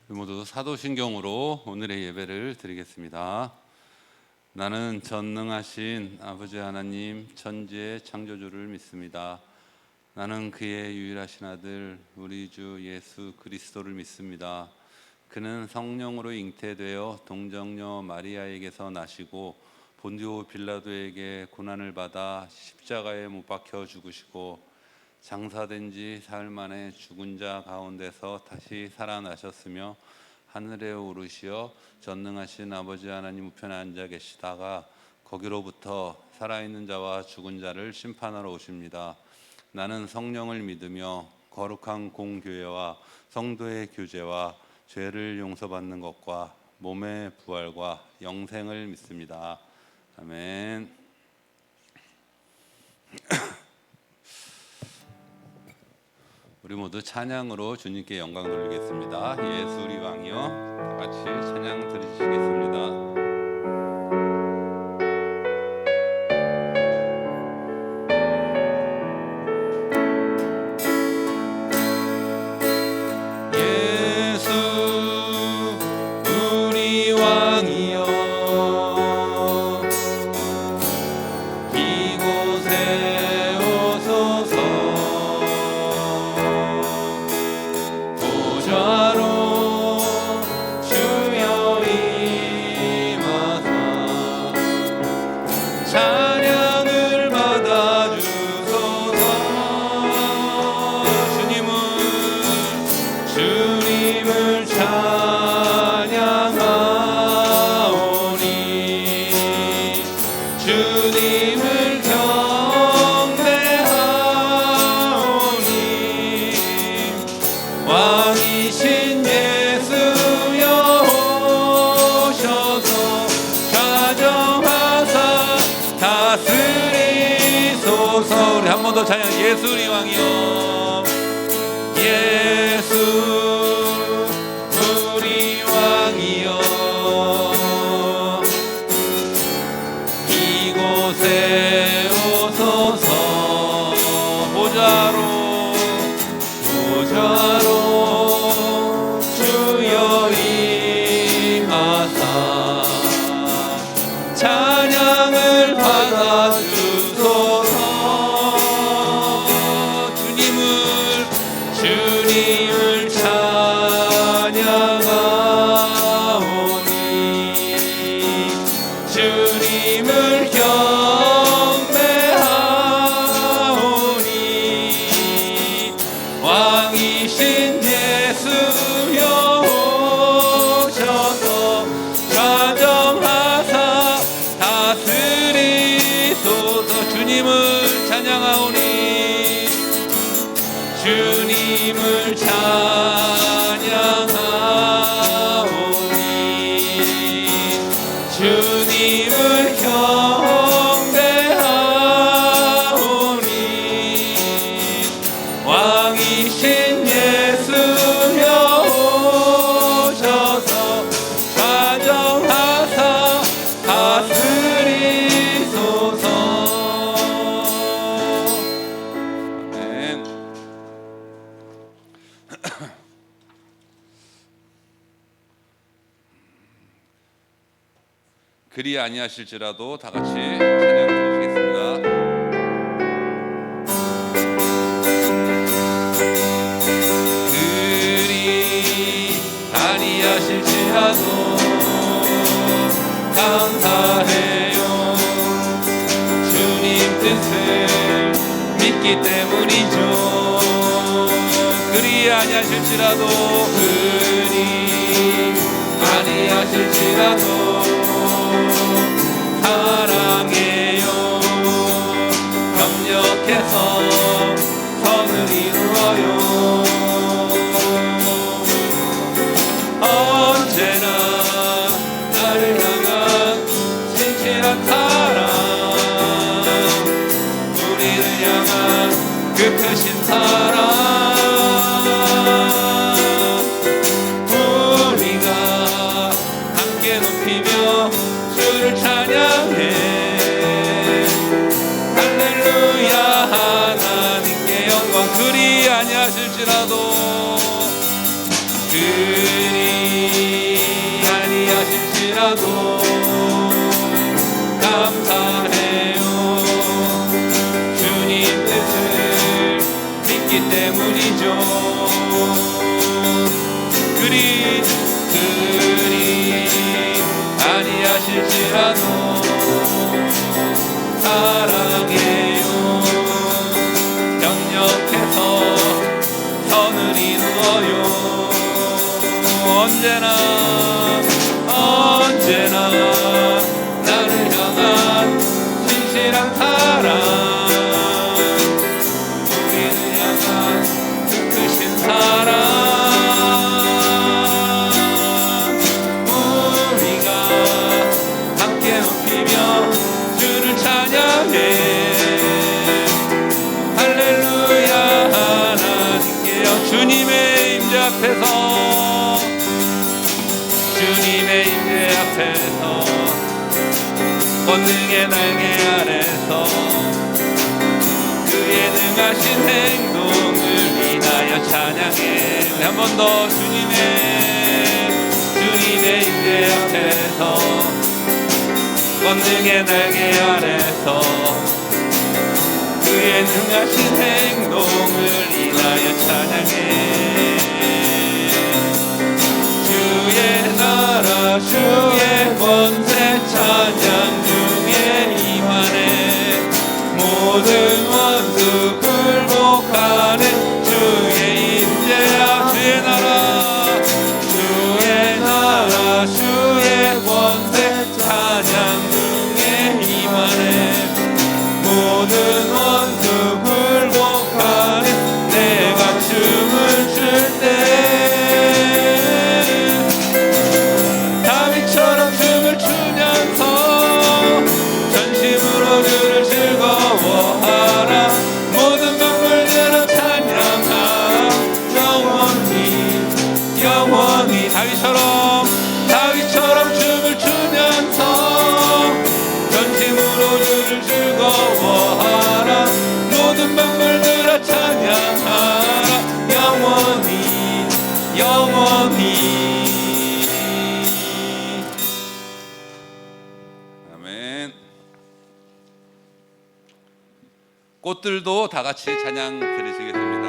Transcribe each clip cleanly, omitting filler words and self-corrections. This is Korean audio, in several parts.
모두 사도신경으로 오늘의 예배를 드리겠습니다. 나는 전능하신 아버지 하나님 천지의 창조주를 믿습니다. 나는 그의 유일하신 아들 우리 주 예수 그리스도를 믿습니다. 그는 성령으로 잉태되어 동정녀 마리아에게서 나시고 본디오 빌라도에게 고난을 받아 십자가에 못 박혀 죽으시고 장사된 지 사흘 만에 죽은 자 가운데서 다시 살아나셨으며 하늘에 오르시어 전능하신 아버지 하나님 우편에 앉아 계시다가 거기로부터 살아있는 자와 죽은 자를 심판하러 오십니다. 나는 성령을 믿으며 거룩한 공교회와 성도의 교제와 죄를 용서받는 것과 몸의 부활과 영생을 믿습니다. 아멘. 우리 모두 찬양으로 주님께 영광 돌리겠습니다. 예수 우리 왕이여, 다 같이 찬양 드리시겠습니다. 왕이신 예수여 오셔서 가정하사 다스리소서. 우리 한 번 더 찬양. 예수 우리 왕이여, 예수 우리 왕이여, 이곳에 오소서. 보좌로 주여 임하사 찬양을 받아주소서. 주님을 찬양하오니 주님을 경배하오니 왕이신 예수여 오셔서 가정하사 다스리소서. 주님을 찬양하오니 주님을 찬양하오니 주님을 경배하오니 왕이신 예수여 오셔서 가정하사 다스리소서. 아멘. 그리 아니하실지라도 다 같이 찬양 드리시겠습니다. 그리 아니하실지라도 감사해요. 주님 뜻을 믿기 때문이죠. 그리 아니하실지라도 사랑해요. 협력해서 선을 이루어요. 언제나 나를 향한 진실한 사랑, 우리를 향한 그 크신 사랑, 우리가 함께 높이며 주를 찬양해. 할렐루야 하나님께 영광. 그리 아니하실지라도 그리 할지라도 감사해요. 주님 뜻을 믿기 때문이죠. 그리 아니하실지라도 사랑해요. 경력해서 선을 이루어요. 언제나 나를 향한 진실한 사랑, 우리를 향한 크신 사랑, 우리가 함께 높이며 주를 찬양해. 할렐루야. 하나님께여 주님의 임재 앞에서, 주님의 임재 앞에서, 권능의 날개 아래서 그의 능하신 행동을 인하여 찬양해. 우리 한 번 더 주님의 임재 앞에서, 권능의 날개 아래서 그의 능하신 행동을 인하여 찬양해. 주의 나라 주의 권세 찬양 중에 임하네. 모든 원수 굴복하는 주의 임재야. 주의 나라 주의 권세 찬양 중에 임하네. 모든 원수 굴복하는 내가 춤을 출 때 다윗처럼 춤을 추면서 전심으로 주를 즐거워하라. 모든 동물들은 찬양하라. 영원히 다윗처럼 춤을 추면서 전심으로 주를 즐거워하라. 모든 동물들아 찬양하라. 영원히. 아멘. 꽃들도 다 같이 찬양 들으시겠습니다.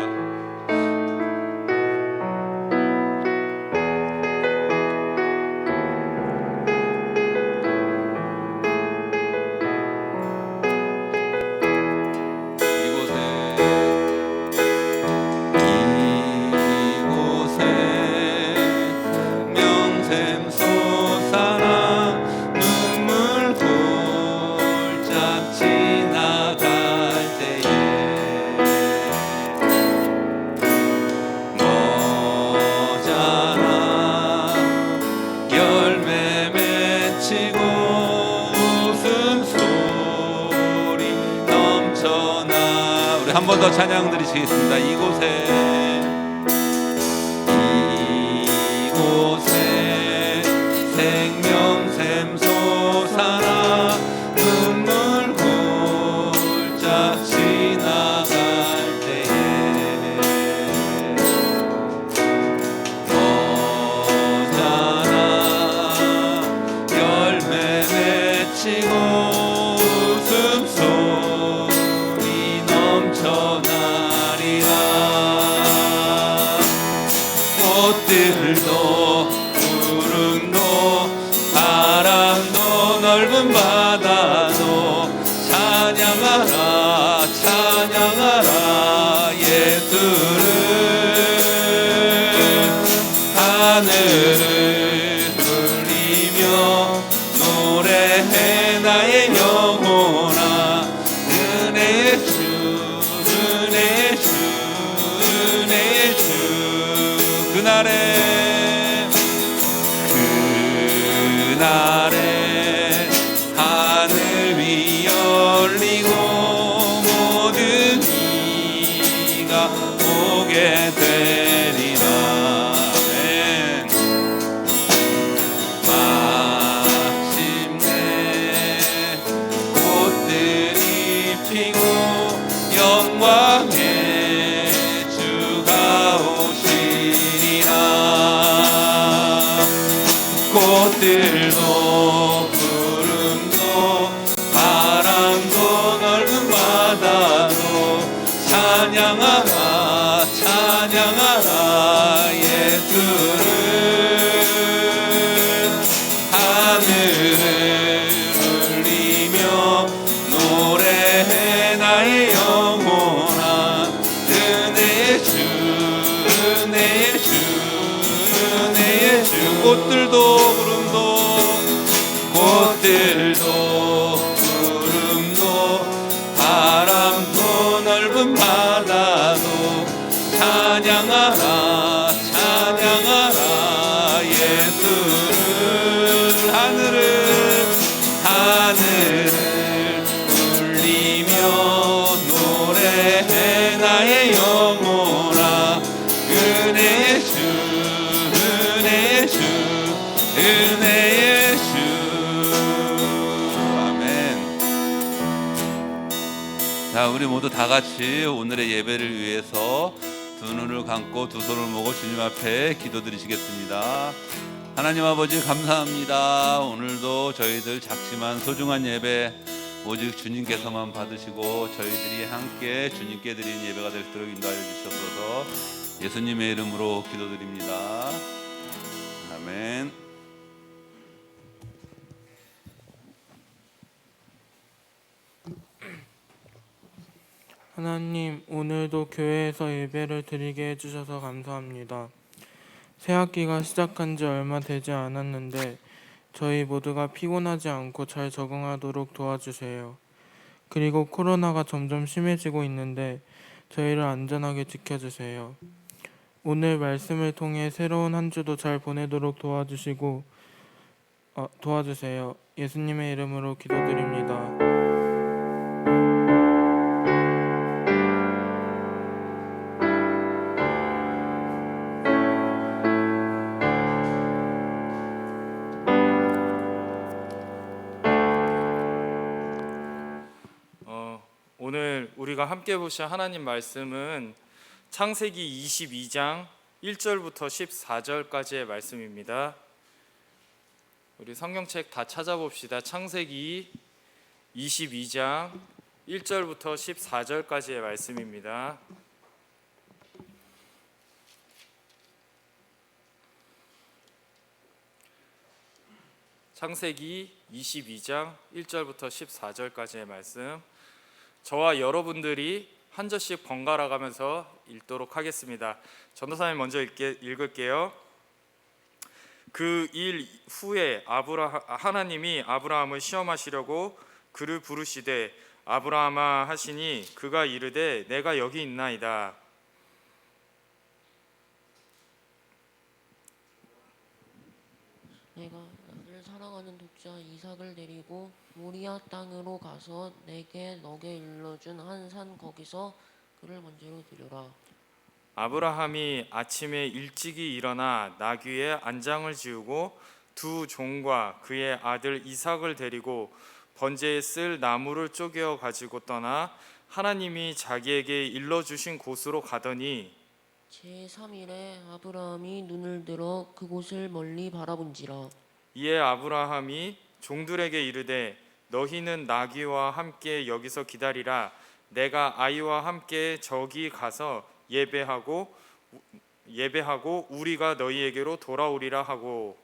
한 번 더 찬양 드리시겠습니다. 이곳에 생명샘 솟아나 눈물 굴짝 지나갈 때에 너잖아 열매 맺히고 웃음소리 넘쳐나리라. 꽃들도 구름도 바람도 넓은 바다도 찬양하라 찬양하라 예수를. 하늘을 울리며 노래해 나의 영혼아. 은혜의 주 은혜의 주 은혜의 주. 그날에 하늘 위 열리고 모든 이가 보게 되리라. 아멘. 마침내 꽃들이 피고 영광의 주가 오시리라. 꽃들도 하늘을 울리며 노래해 나의 영혼아 은혜의 주 은혜의 주 은혜의 주 꽃들도 구름도 바람도 넓은 바다도 찬양하라 찬양하라 예수를 하늘을 울리며 노래해 나의 영혼아 은혜의 주 은혜의 주 은혜의 주 아멘. 자, 우리 모두 다 같이 오늘의 예배를 위해서 두 눈을 감고 두 손을 모고 주님 앞에 기도드리시겠습니다. 하나님 아버지 감사합니다. 오늘도 저희들 작지만 소중한 예배 오직 주님께서만 받으시고 저희들이 함께 주님께 드리는 예배가 될 수 있도록 인도하여 주셔서 예수님의 이름으로 기도드립니다. 아멘. 하나님, 오늘도 교회에서 예배를 드리게 해주셔서 감사합니다. 새학기가 시작한 지 얼마 되지 않았는데 저희 모두가 피곤하지 않고 잘 적응하도록 도와주세요. 그리고 코로나가 점점 심해지고 있는데 저희를 안전하게 지켜주세요. 오늘 말씀을 통해 새로운 한 주도 잘 보내도록 도와주세요. 예수님의 이름으로 기도드립니다. 오늘 우리가 함께 보실 하나님 말씀은 창세기 22장 1절부터 14절까지의 말씀입니다. 우리 성경책 다 찾아봅시다. 창세기 22장 1절부터 14절까지의 말씀입니다. 창세기 22장 1절부터 14절까지의 말씀, 저와 여러분들이 한 절씩 번갈아 가면서 읽도록 하겠습니다. 전도사님 먼저 읽을게요. 그 일 후에 하나님이 아브라함을 시험하시려고 그를 부르시되 아브라함아 하시니 그가 이르되 내가 여기 있나이다. 내가 나를 사랑하는 독자 이삭을 데리고 모리아 땅으로 가서 내게 너게 일러준 한 산 거기서 그를 번제로 드려라. 아브라함이 아침에 일찍이 일어나 나귀의 안장을 지우고 두 종과 그의 아들 이삭을 데리고 번제에 쓸 나무를 쪼개어 가지고 떠나 하나님이 자기에게 일러주신 곳으로 가더니 제3일에 아브라함이 눈을 들어 그곳을 멀리 바라본지라. 이에 아브라함이 종들에게 이르되 너희는 나귀와 함께 여기서 기다리라. 내가 아이와 함께 저기 가서 예배하고 우리가 너희에게로 돌아오리라 하고,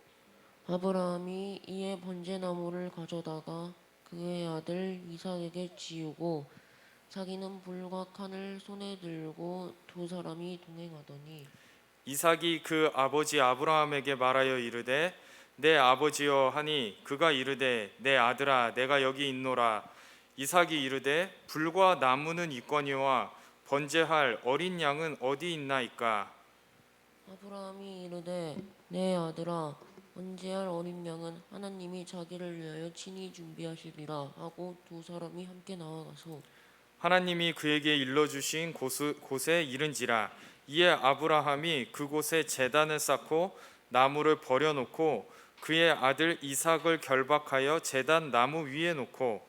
아브라함이 이에 번제나무를 가져다가 그의 아들 이삭에게 지우고 자기는 불과 칸을 손에 들고 두 사람이 동행하더니 이삭이 그 아버지 아브라함에게 말하여 이르되 내 아버지여 하니 그가 이르되 내 아들아 내가 여기 있노라. 이삭이 이르되 불과 나무는 있거니와 번제할 어린 양은 어디 있나이까. 아브라함이 이르되 내 아들아 번제할 어린 양은 하나님이 자기를 위하여 친히 준비하시리라 하고 두 사람이 함께 나아가서 하나님이 그에게 일러주신 곳에 이른지라. 이에 아브라함이 그곳에 제단을 쌓고 나무를 버려놓고 그의 아들 이삭을 결박하여 제단 나무 위에 놓고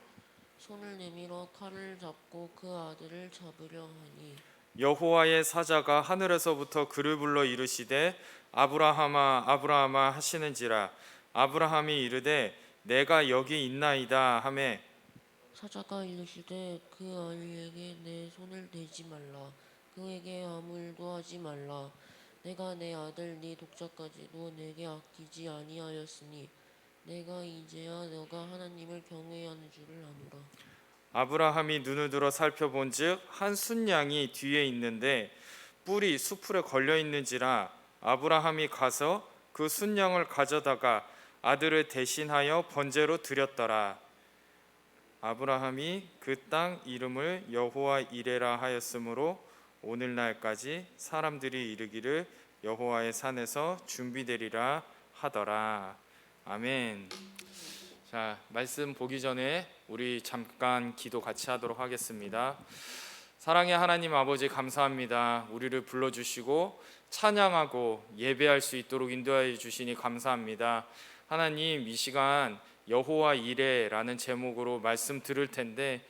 손을 내밀어 칼을 잡고 그 아들을 잡으려 하니 여호와의 사자가 하늘에서부터 그를 불러 이르시되 아브라함아 아브라함아 하시는지라. 아브라함이 이르되 내가 여기 있나이다 하매 사자가 이르시되 그 아이에게 내 손을 대지 말라 그에게 아무 일도 하지 말라 내가 내 아들 네 독자까지도 내게 아끼지 아니하였으니 내가 이제야 너가 하나님을 경외하는 줄을 아노라. 아브라함이 눈을 들어 살펴본즉 한 순양이 뒤에 있는데 뿔이 수풀에 걸려 있는지라 아브라함이 가서 그 순양을 가져다가 아들을 대신하여 번제로 드렸더라. 아브라함이 그 땅 이름을 여호와 이레라 하였으므로 오늘날까지 사람들이 이르기를 여호와의 산에서 준비되리라 하더라. 아멘. 자, 말씀 보기 전에 우리 잠깐 기도 같이 하도록 하겠습니다. 사랑의 하나님 아버지, 감사합니다. 우리를 불러주시고 찬양하고 예배할 수 있도록 인도하여 주시니 감사합니다. 하나님, 이 시간 여호와 이레라는 제목으로 말씀 들을 텐데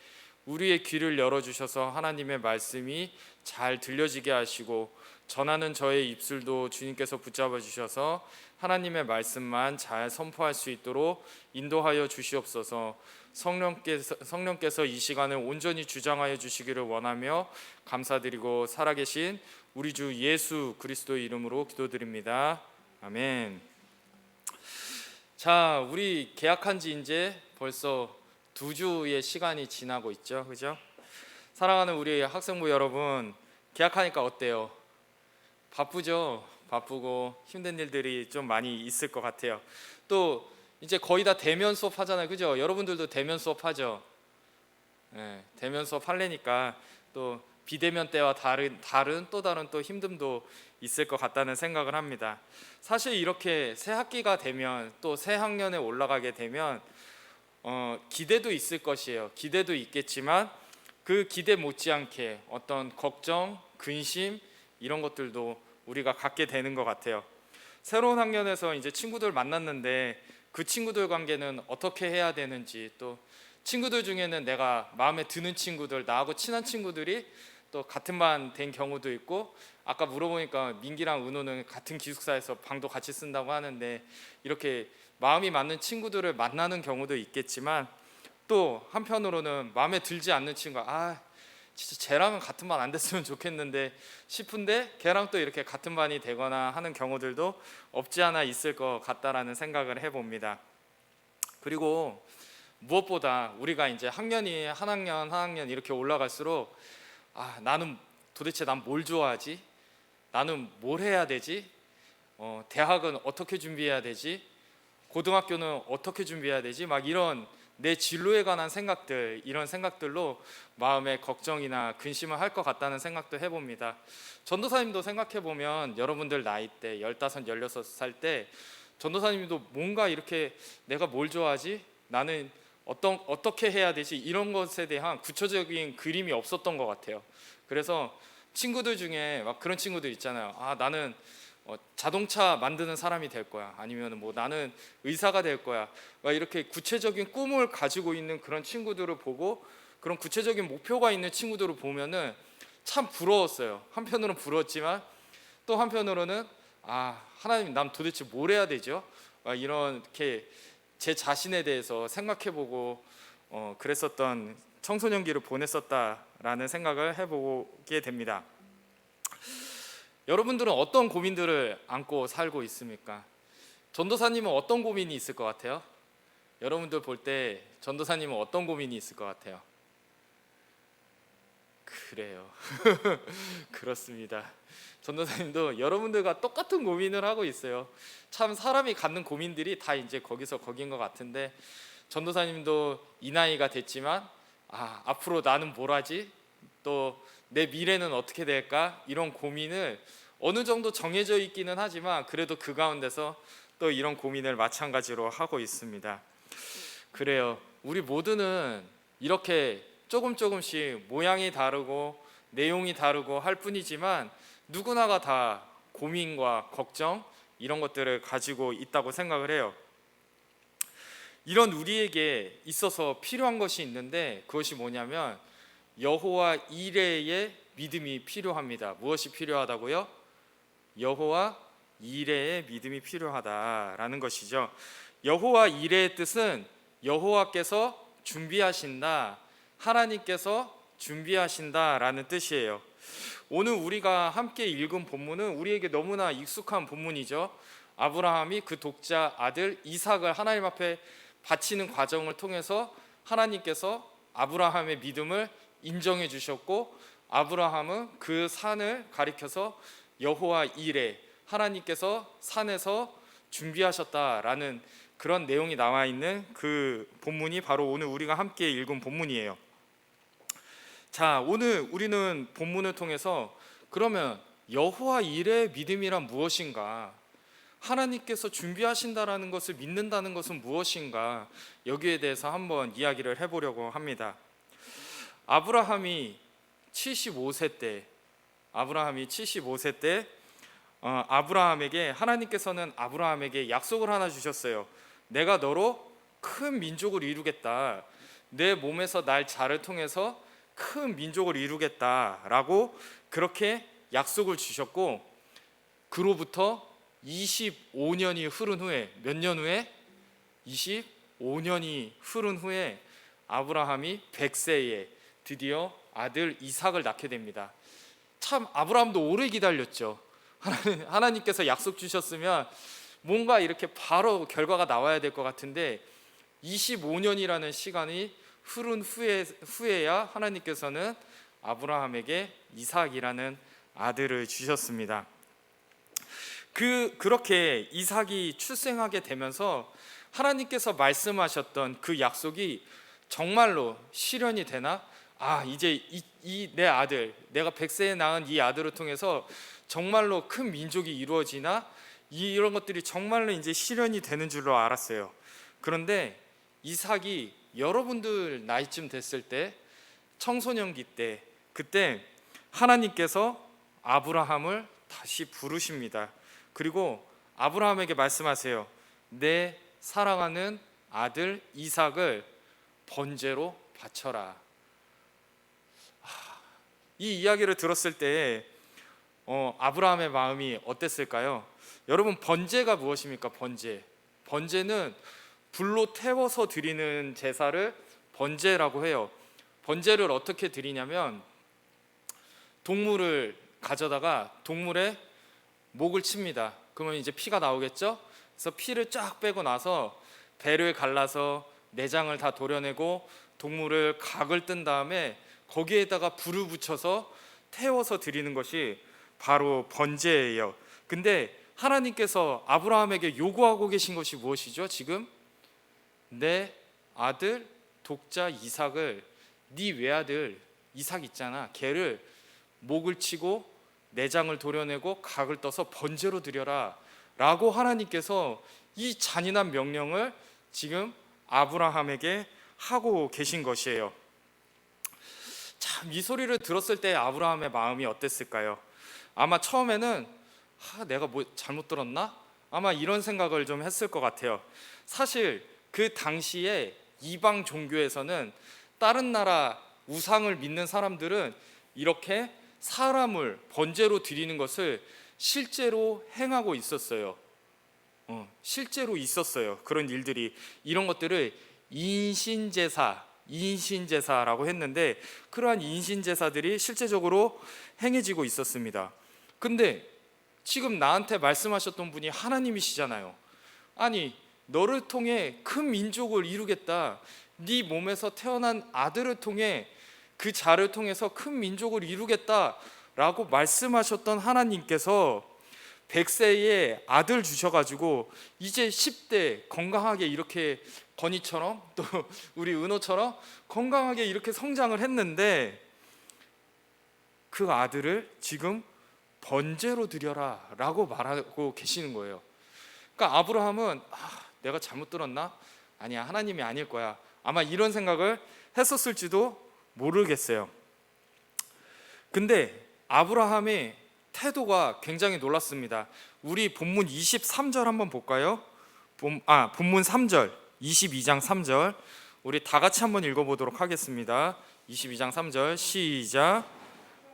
우리의 귀를 열어주셔서 하나님의 말씀이 잘 들려지게 하시고 전하는 저의 입술도 주님께서 붙잡아 주셔서 하나님의 말씀만 잘 선포할 수 있도록 인도하여 주시옵소서. 성령께서 이 시간을 온전히 주장하여 주시기를 원하며 감사드리고 살아계신 우리 주 예수 그리스도의 이름으로 기도드립니다. 아멘. 자, 우리 개학한 지 이제 벌써 2주의 시간이 지나고 있죠, 그죠? 사랑하는 우리 학생부 여러분, 개학하니까 어때요? 바쁘죠? 바쁘고 힘든 일들이 좀 많이 있을 것 같아요. 또 이제 거의 다 대면 수업 하잖아요, 그죠? 여러분들도 대면 수업 하죠? 네, 대면 수업 하려니까 또 비대면 때와 다른 또 힘듦도 있을 것 같다는 생각을 합니다. 사실 이렇게 새 학기가 되면 또 새 학년에 올라가게 되면 기대도 있을 것이에요. 기대도 있겠지만 그 기대 못지않게 어떤 걱정, 근심 이런 것들도 우리가 갖게 되는 것 같아요. 새로운 학년에서 이제 친구들 만났는데 그 친구들 관계는 어떻게 해야 되는지, 또 친구들 중에는 내가 마음에 드는 친구들, 나하고 친한 친구들이 또 같은 반 된 경우도 있고, 아까 물어보니까 민기랑 은호는 같은 기숙사에서 방도 같이 쓴다고 하는데 이렇게 마음이 맞는 친구들을 만나는 경우도 있겠지만, 또 한편으로는 마음에 들지 않는 친구가 진짜 쟤랑은 같은 반 안 됐으면 좋겠는데 싶은데 걔랑 또 이렇게 같은 반이 되거나 하는 경우들도 없지 않아 있을 것 같다라는 생각을 해봅니다. 그리고 무엇보다 우리가 이제 학년이 한 학년 이렇게 올라갈수록 나는 도대체 난 뭘 좋아하지? 나는 뭘 해야 되지? 대학은 어떻게 준비해야 되지? 고등학교는 어떻게 준비해야 되지? 막 이런 내 진로에 관한 생각들, 이런 생각들로 마음에 걱정이나 근심을 할 것 같다는 생각도 해봅니다. 전도사님도 생각해보면 여러분들 나이 때 15, 16살 때 전도사님도 뭔가 이렇게 내가 뭘 좋아하지? 나는 어떻게 해야 되지? 이런 것에 대한 구체적인 그림이 없었던 것 같아요. 그래서 친구들 중에 막 그런 친구들 있잖아요. 나는 자동차 만드는 사람이 될 거야. 아니면 뭐 나는 의사가 될 거야. 막 이렇게 구체적인 꿈을 가지고 있는 그런 친구들을 보고, 그런 구체적인 목표가 있는 친구들을 보면은 참 부러웠어요. 한편으로는 부러웠지만 또 한편으로는 하나님, 난 도대체 뭘 해야 되죠? 이렇게 제 자신에 대해서 생각해보고 그랬었던 청소년기를 보냈었다라는 생각을 해보게 됩니다. 여러분들은 어떤 고민들을 안고 살고 있습니까? 전도사님은 어떤 고민이 있을 것 같아요? 여러분들 볼 때 전도사님은 어떤 고민이 있을 것 같아요? 그래요. 그렇습니다. 전도사님도 여러분들과 똑같은 고민을 하고 있어요. 참 사람이 갖는 고민들이 다 이제 거기서 거긴 것 같은데, 전도사님도 이 나이가 됐지만 앞으로 나는 뭘 하지? 또 내 미래는 어떻게 될까? 이런 고민을 어느 정도 정해져 있기는 하지만 그래도 그 가운데서 또 이런 고민을 마찬가지로 하고 있습니다. 그래요. 우리 모두는 이렇게 조금씩 모양이 다르고 내용이 다르고 할 뿐이지만 누구나가 다 고민과 걱정 이런 것들을 가지고 있다고 생각을 해요. 이런 우리에게 있어서 필요한 것이 있는데, 그것이 뭐냐면 여호와 이레의 믿음이 필요합니다. 무엇이 필요하다고요? 여호와 이레의 믿음이 필요하다라는 것이죠. 여호와 이레의 뜻은 여호와께서 준비하신다, 하나님께서 준비하신다라는 뜻이에요. 오늘 우리가 함께 읽은 본문은 우리에게 너무나 익숙한 본문이죠. 아브라함이 그 독자 아들 이삭을 하나님 앞에 바치는 과정을 통해서 하나님께서 아브라함의 믿음을 인정해 주셨고, 아브라함은 그 산을 가리켜서 여호와 이레, 하나님께서 산에서 준비하셨다라는 그런 내용이 나와 있는 그 본문이 바로 오늘 우리가 함께 읽은 본문이에요. 자, 오늘 우리는 본문을 통해서 그러면 여호와 이레의 믿음이란 무엇인가, 하나님께서 준비하신다라는 것을 믿는다는 것은 무엇인가, 여기에 대해서 한번 이야기를 해보려고 합니다. 아브라함이 75세 때 아브라함에게 하나님께서는 아브라함에게 약속을 하나 주셨어요. 내가 너로 큰 민족을 이루겠다, 내 몸에서 날 자를 통해서 큰 민족을 이루겠다라고 그렇게 약속을 주셨고, 그로부터 25년이 흐른 후에, 몇 년 후에? 25년이 흐른 후에 아브라함이 100세에 드디어 아들 이삭을 낳게 됩니다. 참 아브라함도 오래 기다렸죠. 하나님께서 약속 주셨으면 뭔가 이렇게 바로 결과가 나와야 될 것 같은데 25년이라는 시간이 흐른 후에야 하나님께서는 아브라함에게 이삭이라는 아들을 주셨습니다. 그렇게 이삭이 출생하게 되면서 하나님께서 말씀하셨던 그 약속이 정말로 실현이 되나? 이제 내 아들, 내가 100세에 낳은 이 아들을 통해서 정말로 큰 민족이 이루어지나? 이런 것들이 정말로 이제 실현이 되는 줄로 알았어요. 그런데 이삭이 여러분들 나이쯤 됐을 때, 청소년기 때, 그때 하나님께서 아브라함을 다시 부르십니다. 그리고 아브라함에게 말씀하세요. 내 사랑하는 아들 이삭을 번제로 바쳐라. 이 이야기를 들었을 때 아브라함의 마음이 어땠을까요? 여러분, 번제가 무엇입니까? 번제는 불로 태워서 드리는 제사를 번제라고 해요. 번제를 어떻게 드리냐면 동물을 가져다가 동물의 목을 칩니다. 그러면 이제 피가 나오겠죠? 그래서 피를 쫙 빼고 나서 배를 갈라서 내장을 다 도려내고 동물을 각을 뜬 다음에 거기에다가 불을 붙여서 태워서 드리는 것이 바로 번제예요. 근데 하나님께서 아브라함에게 요구하고 계신 것이 무엇이죠? 지금 내 아들 독자 이삭을, 네 외아들 이삭 있잖아, 걔를 목을 치고 내장을 도려내고 각을 떠서 번제로 드려라 라고 하나님께서 이 잔인한 명령을 지금 아브라함에게 하고 계신 것이에요. 참, 이 소리를 들었을 때 아브라함의 마음이 어땠을까요? 아마 처음에는 내가 뭐 잘못 들었나? 아마 이런 생각을 좀 했을 것 같아요. 사실 그 당시에 이방 종교에서는 다른 나라 우상을 믿는 사람들은 이렇게 사람을 번제로 드리는 것을 실제로 행하고 있었어요. 실제로 있었어요. 그런 일들이, 이런 것들을 인신제사라고 했는데, 그러한 인신제사들이 실제적으로 행해지고 있었습니다. 근데 지금 나한테 말씀하셨던 분이 하나님이시잖아요. 아니, 너를 통해 큰 민족을 이루겠다, 네 몸에서 태어난 아들을 통해, 그 자를 통해서 큰 민족을 이루겠다라고 말씀하셨던 하나님께서 100세에 아들 주셔가지고 이제 10대 건강하게 이렇게, 건이처럼 또 우리 은호처럼 건강하게 이렇게 성장을 했는데 그 아들을 지금 번제로 드려라 라고 말하고 계시는 거예요. 그러니까 아브라함은 내가 잘못 들었나? 아니야, 하나님이 아닐 거야, 아마 이런 생각을 했었을지도 모르겠어요. 근데 아브라함의 태도가 굉장히 놀랐습니다. 우리 본문 23절 한번 볼까요? 본문 3절, 22장 3절 우리 다 같이 한번 읽어보도록 하겠습니다. 22장 3절 시작.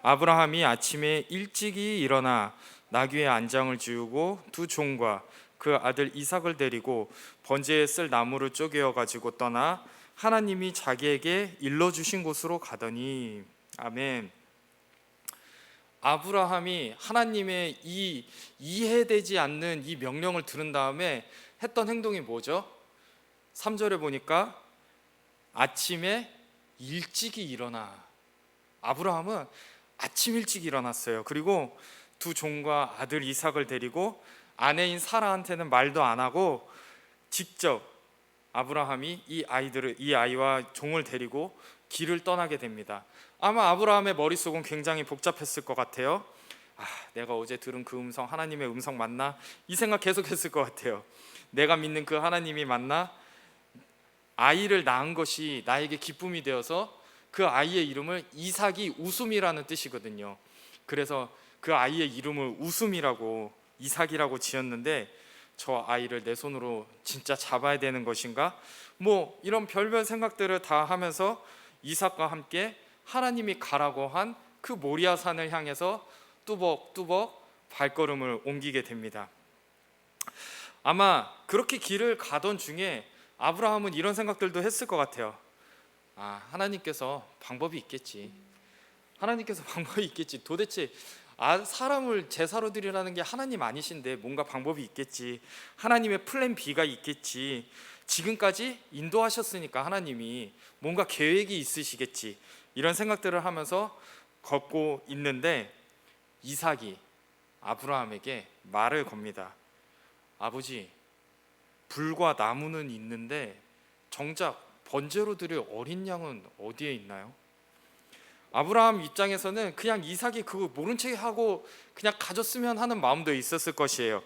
아브라함이 아침에 일찍이 일어나 나귀의 안장을 지우고 두 종과 그 아들 이삭을 데리고 번제에 쓸 나무를 쪼개어 가지고 떠나 하나님이 자기에게 일러주신 곳으로 가더니. 아멘. 아브라함이 하나님의 이 이해되지 않는 이 명령을 들은 다음에 했던 행동이 뭐죠? 3절에 보니까 아침에 일찍이 일어나. 아브라함은 아침 일찍 일어났어요. 그리고 두 종과 아들 이삭을 데리고 아내인 사라한테는 말도 안 하고 직접 아브라함이 이 아이와 종을 데리고 길을 떠나게 됩니다. 아마 아브라함의 머릿속은 굉장히 복잡했을 것 같아요. 내가 어제 들은 그 음성 하나님의 음성 맞나? 이 생각 계속했을 것 같아요. 내가 믿는 그 하나님이 맞나? 아이를 낳은 것이 나에게 기쁨이 되어서 그 아이의 이름을 이삭이 웃음이라는 뜻이거든요. 그래서 그 아이의 이름을 웃음이라고 이삭이라고 지었는데 저 아이를 내 손으로 진짜 잡아야 되는 것인가? 뭐 이런 별별 생각들을 다 하면서 이삭과 함께 하나님이 가라고 한 그 모리아 산을 향해서 뚜벅뚜벅 발걸음을 옮기게 됩니다. 아마 그렇게 길을 가던 중에 아브라함은 이런 생각들도 했을 것 같아요. 하나님께서 방법이 있겠지. 하나님께서 방법이 있겠지. 도대체 사람을 제사로 드리라는 게 하나님 아니신데 뭔가 방법이 있겠지. 하나님의 플랜 B가 있겠지. 지금까지 인도하셨으니까 하나님이 뭔가 계획이 있으시겠지. 이런 생각들을 하면서 걷고 있는데 이삭이 아브라함에게 말을 겁니다. 아버지, 불과 나무는 있는데 정작 번제로 드릴 어린 양은 어디에 있나요? 아브라함 입장에서는 그냥 이삭이 그거 모른 척 하고 그냥 가졌으면 하는 마음도 있었을 것이에요.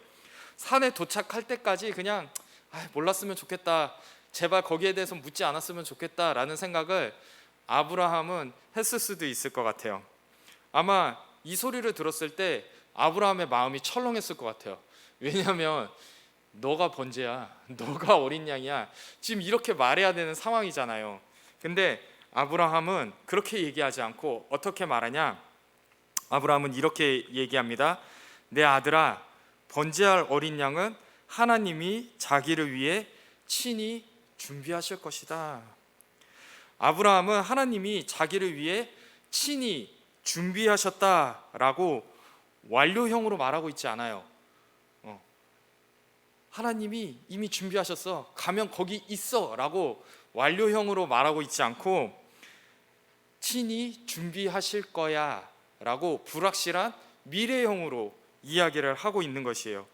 산에 도착할 때까지 그냥 몰랐으면 좋겠다, 제발 거기에 대해서 묻지 않았으면 좋겠다라는 생각을 아브라함은 했을 수도 있을 것 같아요. 아마 이 소리를 들었을 때 아브라함의 마음이 철렁했을 것 같아요. 왜냐하면 너가 번제야, 너가 어린 양이야, 지금 이렇게 말해야 되는 상황이잖아요. 근데 아브라함은 그렇게 얘기하지 않고 어떻게 말하냐? 아브라함은 이렇게 얘기합니다. 내 아들아, 번제할 어린 양은 하나님이 자기를 위해 친히 준비하실 것이다. 아브라함은 하나님이 자기를 위해 친히 준비하셨다라고 완료형으로 말하고 있지 않아요. 하나님이 이미 준비하셨어, 가면 거기 있어 라고 완료형으로 말하고 있지 않고 친히 준비하실 거야 라고 불확실한 미래형으로 이야기를 하고 있는 것이에요.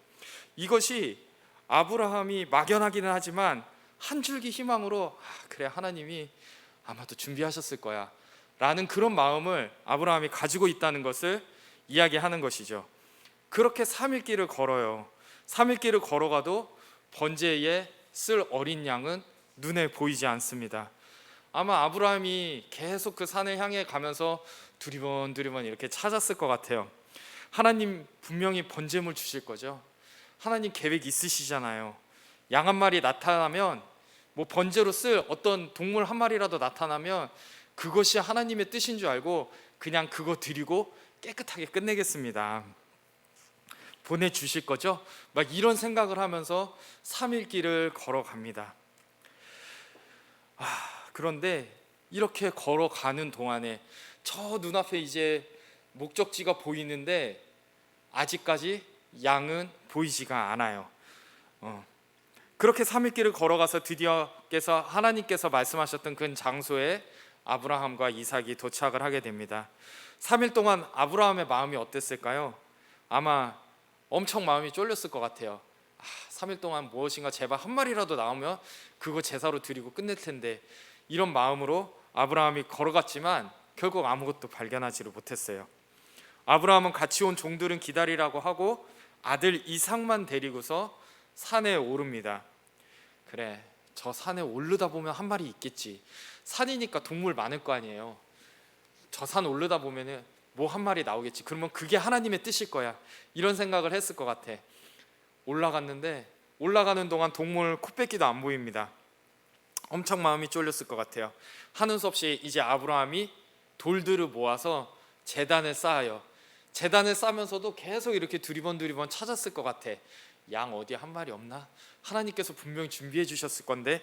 이것이 아브라함이 막연하기는 하지만 한 줄기 희망으로 그래, 하나님이 아마도 준비하셨을 거야 라는 그런 마음을 아브라함이 가지고 있다는 것을 이야기하는 것이죠. 그렇게 3일 길을 걸어요. 3일 길을 걸어가도 번제에 쓸 어린 양은 눈에 보이지 않습니다. 아마 아브라함이 계속 그 산을 향해 가면서 두리번 이렇게 찾았을 것 같아요. 하나님 분명히 번제물 주실 거죠. 하나님 계획 있으시잖아요. 양 한 마리 나타나면, 뭐 번제로 쓸 어떤 동물 한 마리라도 나타나면 그것이 하나님의 뜻인 줄 알고 그냥 그거 드리고 깨끗하게 끝내겠습니다. 보내주실 거죠? 막 이런 생각을 하면서 3일 길을 걸어갑니다. 그런데 이렇게 걸어가는 동안에 저 눈앞에 이제 목적지가 보이는데 아직까지 양은 보이지가 않아요. 그렇게 3일 길을 걸어가서 드디어 하나님께서 말씀하셨던 그 장소에 아브라함과 이삭이 도착을 하게 됩니다. 3일 동안 아브라함의 마음이 어땠을까요? 아마 엄청 마음이 쫄렸을 것 같아요. 3일 동안 무엇인가 제발 한 마리라도 나오면 그거 제사로 드리고 끝낼 텐데, 이런 마음으로 아브라함이 걸어갔지만 결국 아무것도 발견하지를 못했어요. 아브라함은 같이 온 종들은 기다리라고 하고 아들 이삭만 데리고서 산에 오릅니다. 그래, 저 산에 오르다 보면 한 마리 있겠지. 산이니까 동물 많을 거 아니에요. 저 산 오르다 보면은 뭐 한 마리 나오겠지. 그러면 그게 하나님의 뜻일 거야. 이런 생각을 했을 것 같아. 올라갔는데 올라가는 동안 동물 코빼기도 안 보입니다. 엄청 마음이 쫄렸을 것 같아요. 하는 수 없이 이제 아브라함이 돌들을 모아서 제단을 쌓아요. 제단을 쌓으면서도 계속 이렇게 두리번 찾았을 것 같아. 양 어디 한 마리 없나? 하나님께서 분명히 준비해 주셨을 건데.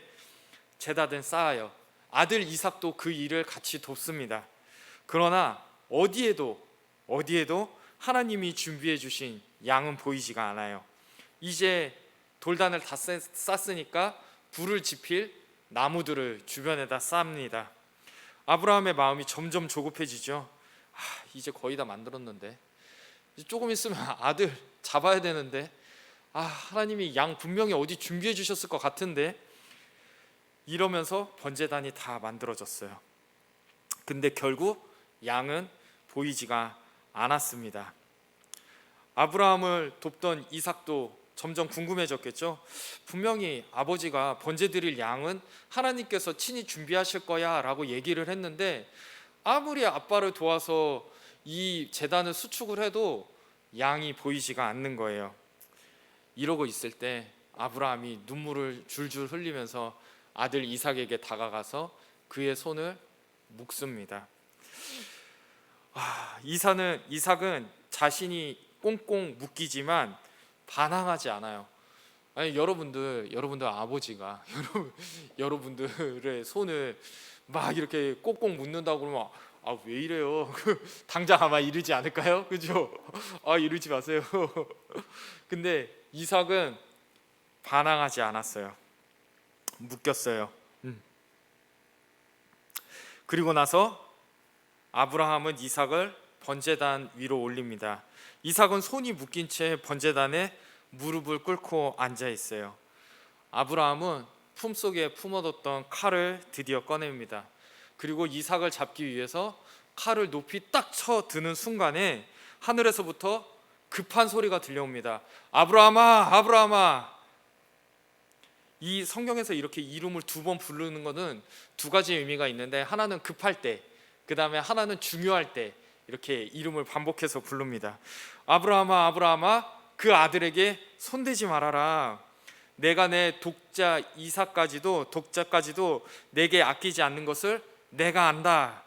제단을 쌓아요. 아들 이삭도 그 일을 같이 돕습니다. 그러나 어디에도 어디에도 하나님이 준비해 주신 양은 보이지가 않아요. 이제 돌단을 다 쌌으니까 불을 지필 나무들을 주변에다 쌉니다. 아브라함의 마음이 점점 조급해지죠. 이제 거의 다 만들었는데, 이제 조금 있으면 아들 잡아야 되는데, 하나님이 양 분명히 어디 준비해 주셨을 것 같은데, 이러면서 번제단이 다 만들어졌어요. 근데 결국 양은 보이지가 않았습니다. 아브라함을 돕던 이삭도 점점 궁금해졌겠죠. 분명히 아버지가 번제 드릴 양은 하나님께서 친히 준비하실 거야 라고 얘기를 했는데, 아무리 아빠를 도와서 이 제단을 수축을 해도 양이 보이지가 않는 거예요. 이러고 있을 때 아브라함이 눈물을 줄줄 흘리면서 아들 이삭에게 다가가서 그의 손을 묶습니다. 이삭은 자신이 꽁꽁 묶이지만 반항하지 않아요. 아니, 여러분들 아버지가 여러분들의 손을 막 이렇게 꼭꼭 묶는다고 그러면 왜 이래요? 당장 아마 이러지 않을까요? 그죠? 이러지 마세요. 근데 이삭은 반항하지 않았어요. 묶였어요. 그리고 나서 아브라함은 이삭을 번제단 위로 올립니다. 이삭은 손이 묶인 채 번제단에 무릎을 꿇고 앉아 있어요. 아브라함은 품속에 품어뒀던 칼을 드디어 꺼냅니다. 그리고 이삭을 잡기 위해서 칼을 높이 딱 쳐 드는 순간에 하늘에서부터 급한 소리가 들려옵니다. 아브라함아, 아브라함아. 이 성경에서 이렇게 이름을 2번 부르는 것은 2가지 의미가 있는데, 하나는 급할 때, 그 다음에 하나는 중요할 때, 이렇게 이름을 반복해서 부릅니다. 아브라함아, 아브라함아, 그 아들에게 손대지 말아라. 내가 내 독자 독자까지도 내게 아끼지 않는 것을 내가 안다.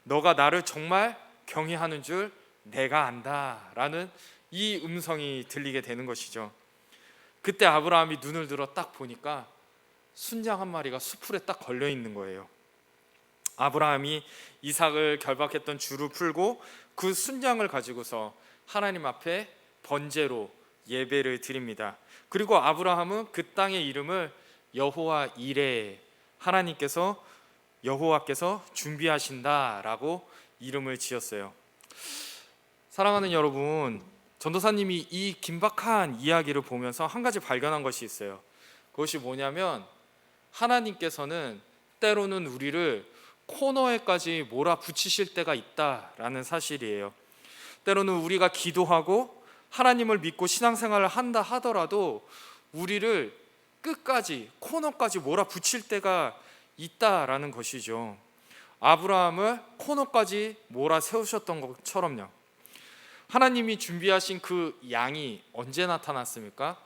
너가 나를 정말 경외하는 줄 내가 안다. 라는 이 음성이 들리게 되는 것이죠. 그때 아브라함이 눈을 들어 딱 보니까 순양 한 마리가 수풀에 딱 걸려 있는 거예요. 아브라함이 이삭을 결박했던 줄을 풀고 그 순양을 가지고서 하나님 앞에 번제로 예배를 드립니다. 그리고 아브라함은 그 땅의 이름을 여호와 이레, 여호와께서 준비하신다라고 이름을 지었어요. 사랑하는 여러분, 전도사님이 이 긴박한 이야기를 보면서 한 가지 발견한 것이 있어요. 그것이 뭐냐면, 하나님께서는 때로는 우리를 코너에까지 몰아붙이실 때가 있다라는 사실이에요. 때로는 우리가 기도하고 하나님을 믿고 신앙생활을 한다 하더라도 우리를 끝까지 코너까지 몰아붙일 때가 있다라는 것이죠. 아브라함을 코너까지 몰아세우셨던 것처럼요. 하나님이 준비하신 그 양이 언제 나타났습니까?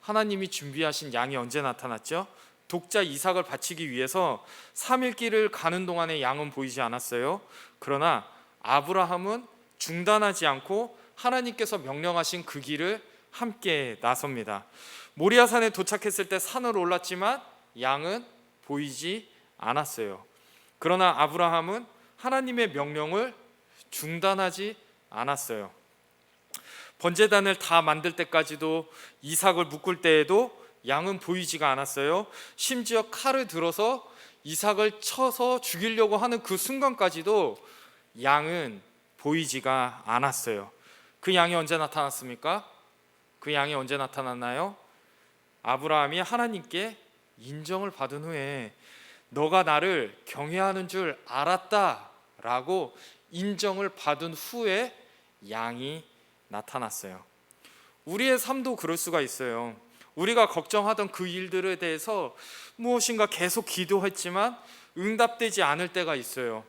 하나님이 준비하신 양이 언제 나타났죠? 독자 이삭을 바치기 위해서 3일 길을 가는 동안에 양은 보이지 않았어요. 그러나 아브라함은 중단하지 않고 하나님께서 명령하신 그 길을 함께 나섭니다. 모리아산에 도착했을 때 산으로 올랐지만 양은 보이지 않았어요. 그러나 아브라함은 하나님의 명령을 중단하지 않았어요. 번제단을 다 만들 때까지도, 이삭을 묶을 때에도 양은 보이지가 않았어요. 심지어 칼을 들어서 이삭을 쳐서 죽이려고 하는 그 순간까지도 양은 보이지가 않았어요. 그 양이 언제 나타났습니까? 그 양이 언제 나타났나요? 아브라함이 하나님께 인정을 받은 후에 너가 나를 경외하는 줄 알았다 라고 인정을 받은 후에 양이 나타났어요. 우리의 삶도 그럴 수가 있어요. 우리가 걱정하던 그 일들에 대해서 무엇인가 계속 기도했지만 응답되지 않을 때가 있어요.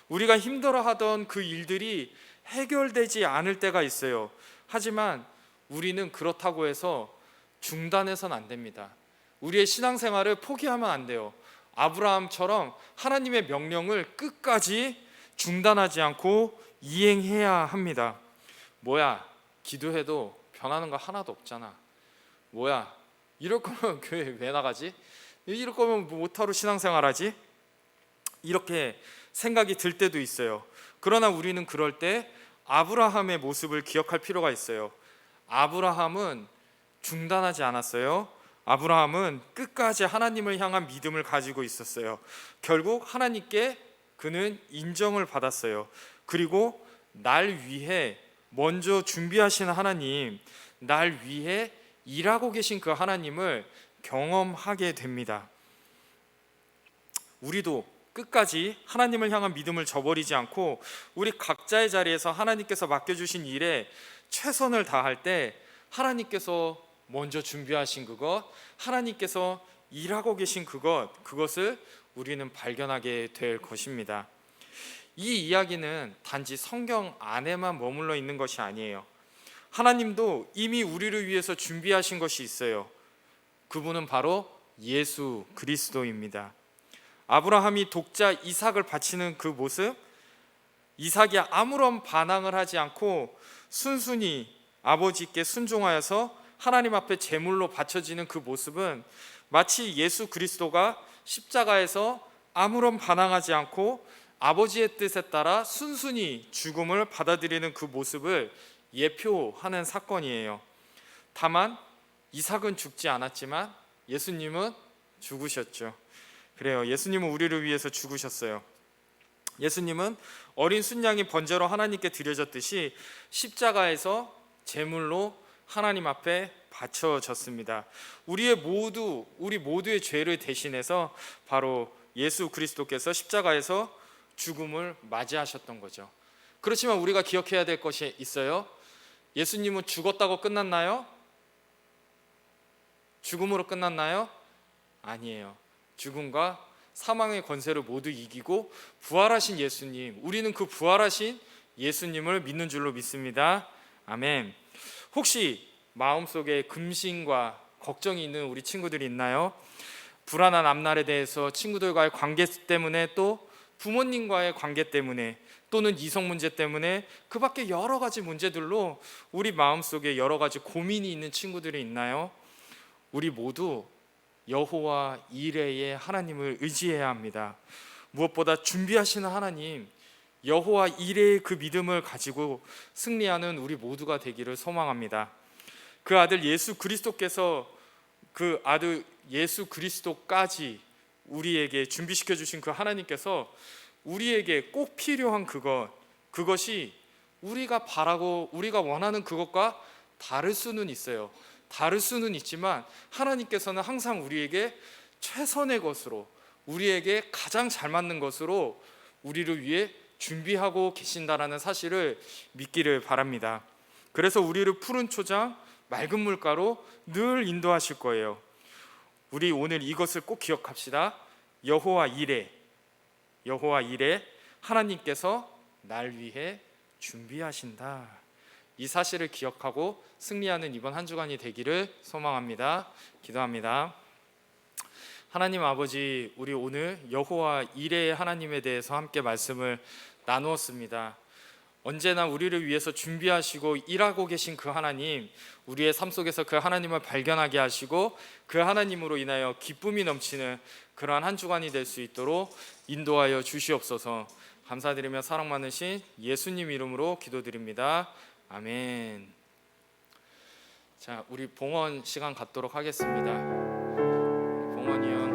우리가 힘들어하던 그 일들이 해결되지 않을 때가 있어요. 하지만 우리는 그렇다고 해서 중단해서는 안 됩니다. 우리의 신앙생활을 포기하면 안 돼요. 아브라함처럼 하나님의 명령을 끝까지 중단하지 않고 이행해야 합니다. 뭐야, 기도해도 변하는 거 하나도 없잖아. 뭐야, 이럴 거면 교회 왜 나가지? 이럴 거면 못하러 신앙생활하지? 이렇게 생각이 들 때도 있어요. 그러나 우리는 그럴 때 아브라함의 모습을 기억할 필요가 있어요. 아브라함은 중단하지 않았어요. 아브라함은 끝까지 하나님을 향한 믿음을 가지고 있었어요. 결국 하나님께 그는 인정을 받았어요. 그리고 날 위해 먼저 준비하신 하나님, 날 위해 일하고 계신 그 하나님을 경험하게 됩니다. 우리도 끝까지 하나님을 향한 믿음을 저버리지 않고 우리 각자의 자리에서 하나님께서 맡겨주신 일에 최선을 다할 때 하나님께서 먼저 준비하신 그것, 하나님께서 일하고 계신 그것을 우리는 발견하게 될 것입니다. 이 이야기는 단지 성경 안에만 머물러 있는 것이 아니에요. 하나님도 이미 우리를 위해서 준비하신 것이 있어요. 그분은 바로 예수 그리스도입니다. 아브라함이 독자 이삭을 바치는 그 모습, 이삭이 아무런 반항을 하지 않고 순순히 아버지께 순종하여서 하나님 앞에 제물로 바쳐지는 그 모습은 마치 예수 그리스도가 십자가에서 아무런 반항하지 않고 아버지의 뜻에 따라 순순히 죽음을 받아들이는 그 모습을 예표하는 사건이에요. 다만 이삭은 죽지 않았지만 예수님은 죽으셨죠. 그래요. 예수님은 우리를 위해서 죽으셨어요. 예수님은 어린 순양이 번제로 하나님께 드려졌듯이 십자가에서 제물로 하나님 앞에 바쳐졌습니다. 우리 모두의 죄를 대신해서 바로 예수 그리스도께서 십자가에서 죽음을 맞이하셨던 거죠. 그렇지만 우리가 기억해야 될 것이 있어요. 예수님은 죽었다고 끝났나요? 죽음으로 끝났나요? 아니에요. 죽음과 사망의 권세를 모두 이기고 부활하신 예수님, 우리는 그 부활하신 예수님을 믿는 줄로 믿습니다. 아멘. 혹시 마음속에 금신과 걱정이 있는 우리 친구들이 있나요? 불안한 앞날에 대해서 친구들과의 관계 때문에, 또 부모님과의 관계 때문에, 또는 이성 문제 때문에, 그 밖에 여러 가지 문제들로 우리 마음속에 여러 가지 고민이 있는 친구들이 있나요? 우리 모두 여호와 이레의 하나님을 의지해야 합니다. 무엇보다 준비하시는 하나님, 여호와 이레의 그 믿음을 가지고 승리하는 우리 모두가 되기를 소망합니다. 그 아들 예수 그리스도께서, 그 아들 예수 그리스도까지 우리에게 준비시켜 주신 그 하나님께서 우리에게 꼭 필요한 그것이 우리가 바라고 우리가 원하는 그것과 다를 수는 있어요. 다를 수는 있지만 하나님께서는 항상 우리에게 최선의 것으로, 우리에게 가장 잘 맞는 것으로 우리를 위해 준비하고 계신다라는 사실을 믿기를 바랍니다. 그래서 우리를 푸른 초장, 맑은 물가로 늘 인도하실 거예요. 우리 오늘 이것을 꼭 기억합시다. 여호와 이레, 하나님께서 날 위해 준비하신다. 이 사실을 기억하고 승리하는 이번 한 주간이 되기를 소망합니다. 기도합니다. 하나님 아버지, 우리 오늘 여호와 이레의 하나님에 대해서 함께 말씀을 나누었습니다. 언제나 우리를 위해서 준비하시고 일하고 계신 그 하나님, 우리의 삶 속에서 그 하나님을 발견하게 하시고 그 하나님으로 인하여 기쁨이 넘치는 그러한 한 주간이 될 수 있도록 인도하여 주시옵소서. 감사드리며 사랑 많으신 예수님 이름으로 기도드립니다. 아멘. 자, 우리 봉헌 시간 갖도록 하겠습니다. 봉헌이 형.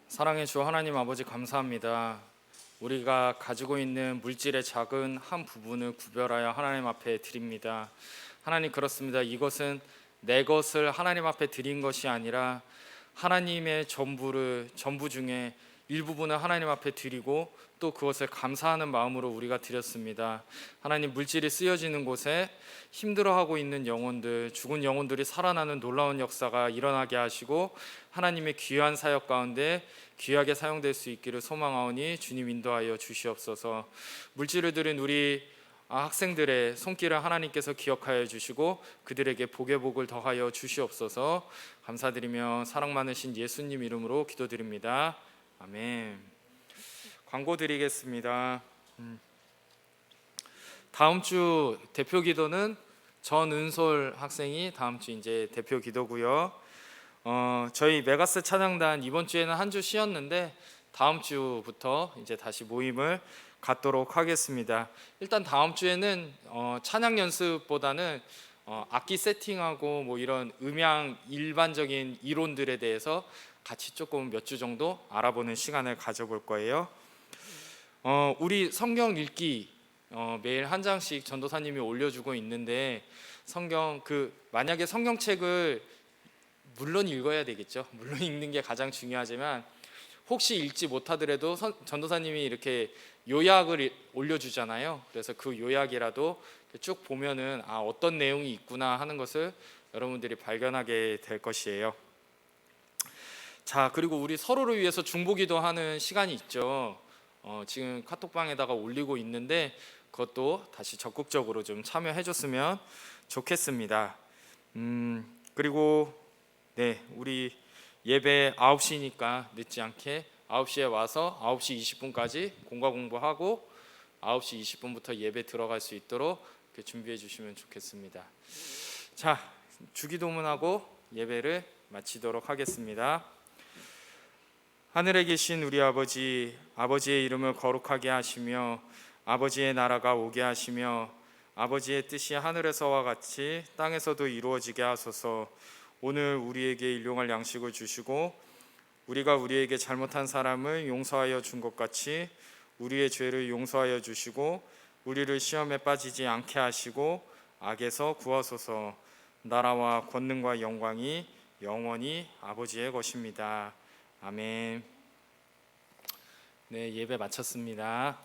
사랑의 주 하나님 아버지, 감사합니다. 우리가 가지고 있는 물질의 작은 한 부분을 구별하여 하나님 앞에 드립니다. 하나님, 그렇습니다. 이것은 내 것을 하나님 앞에 드린 것이 아니라 하나님의 전부 중에 일부분을 하나님 앞에 드리고 또 그것을 감사하는 마음으로 우리가 드렸습니다. 하나님, 물질이 쓰여지는 곳에 힘들어하고 있는 영혼들, 죽은 영혼들이 살아나는 놀라운 역사가 일어나게 하시고 하나님의 귀한 사역 가운데 귀하게 사용될 수 있기를 소망하오니 주님 인도하여 주시옵소서. 물질을 드린 우리 학생들의 손길을 하나님께서 기억하여 주시고 그들에게 복의 복을 더하여 주시옵소서. 감사드리며 사랑 많으신 예수님 이름으로 기도드립니다. 아멘. 광고 드리겠습니다. 다음 주 대표 기도는 전은솔 학생이 다음 주 이제 대표 기도고요. 저희 메가스 찬양단 이번 주에는 한 주 쉬었는데 다음 주부터 이제 다시 모임을 갖도록 하겠습니다. 일단 다음 주에는 찬양 연습보다는 악기 세팅하고 뭐 이런 음향 일반적인 이론들에 대해서 같이 조금 몇 주 정도 알아보는 시간을 가져볼 거예요. 우리 성경 읽기 매일 한 장씩 전도사님이 올려주고 있는데 만약에 성경책을 물론 읽어야 되겠죠. 물론 읽는 게 가장 중요하지만 혹시 읽지 못하더라도 전도사님이 이렇게 요약을 올려주잖아요. 그래서 그 요약이라도 쭉 보면은 어떤 내용이 있구나 하는 것을 여러분들이 발견하게 될 것이에요. 자, 그리고 우리 서로를 위해서 중보기도 하는 시간이 있죠. 지금 카톡방에다가 올리고 있는데 그것도 다시 적극적으로 좀 참여해 줬으면 좋겠습니다. 그리고 네, 우리 예배 9시니까 늦지 않게 9시에 와서 9시 20분까지 공부하고 9시 20분부터 예배 들어갈 수 있도록 이렇게 준비해 주시면 좋겠습니다. 자, 주기도문하고 예배를 마치도록 하겠습니다. 하늘에 계신 우리 아버지, 아버지의 이름을 거룩하게 하시며 아버지의 나라가 오게 하시며 아버지의 뜻이 하늘에서와 같이 땅에서도 이루어지게 하소서. 오늘 우리에게 일용할 양식을 주시고 우리가 우리에게 잘못한 사람을 용서하여 준 것 같이 우리의 죄를 용서하여 주시고 우리를 시험에 빠지지 않게 하시고 악에서 구하소서. 나라와 권능과 영광이 영원히 아버지의 것입니다. 아멘. 네, 예배 마쳤습니다.